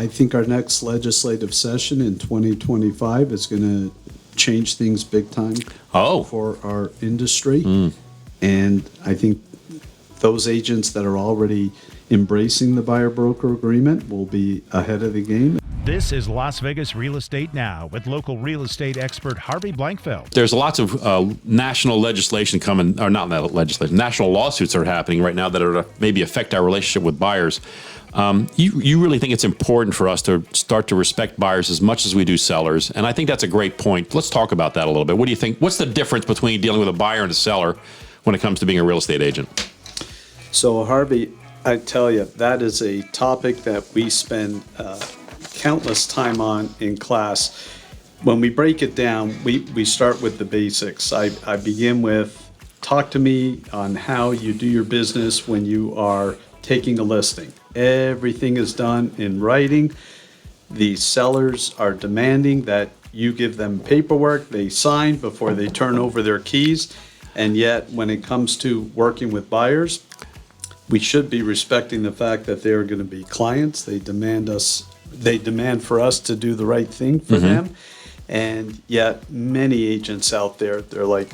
I think our next legislative session in 2025 is going to change things big time for our industry. And I think those agents that are already embracing the buyer-broker agreement will be ahead of the game. This is Las Vegas Real Estate Now with local real estate expert Harvey Blankfeld. There's lots of national legislation coming, or not legislation, national lawsuits are happening right now that are maybe affect our relationship with buyers. You really think it's important for us to start to respect buyers as much as we do sellers, and I think that's a great point. Let's talk about that a little bit. What do you think? What's the difference between dealing with a buyer and a seller when it comes to being a real estate agent? So, Harvey, I tell you, that is a topic that we spend countless time on in class. When we break it down, we start with the basics. I begin with, talk to me on how you do your business when you are taking a listing. Everything is done in writing. The sellers are demanding that you give them paperwork they sign before they turn over their keys. And yet, when it comes to working with buyers, we should be respecting the fact that they are going to be clients. They demand for us to do the right thing for them. And yet many agents out there, they're like,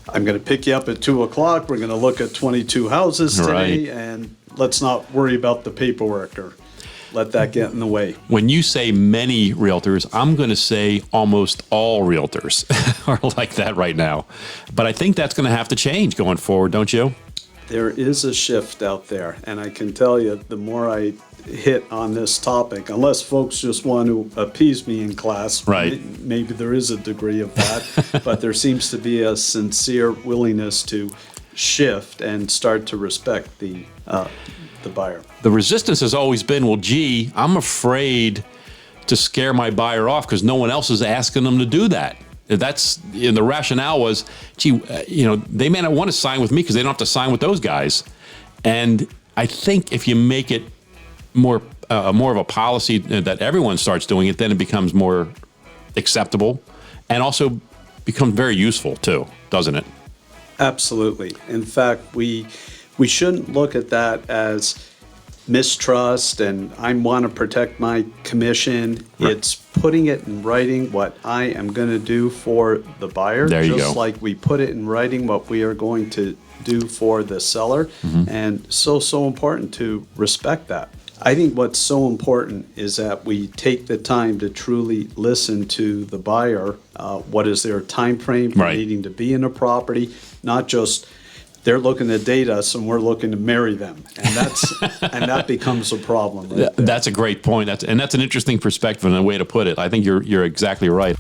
I'm going to pick you up at 2:00. We're going to look at 22 houses today, and let's not worry about the paperwork or let that get in the way. When you say many realtors, I'm going to say almost all realtors are like that right now. But I think that's going to have to change going forward, don't you? There is a shift out there, and I can tell you, the more I hit on this topic, unless folks just want to appease me in class, right? Maybe there is a degree of that, but there seems to be a sincere willingness to shift and start to respect the buyer. The resistance has always been, well, gee, I'm afraid to scare my buyer off because no one else is asking them to do that. That's, the rationale was, gee, they may not want to sign with me because they don't have to sign with those guys. And I think if you make it more of a policy that everyone starts doing it, then it becomes more acceptable and also becomes very useful too, doesn't it? Absolutely. In fact, we shouldn't look at that as mistrust and I want to protect my commission. Right. It's putting it in writing what I am going to do for the buyer. There you just go. like we put it in writing what we are going to do for the seller. And so important to respect that. I think what's so important is that we take the time to truly listen to the buyer. What is their time frame for needing to be in a property? Not just they're looking to date us and we're looking to marry them, and that becomes a problem. Right? That's a great point. That's an interesting perspective and a way to put it. I think you're exactly right.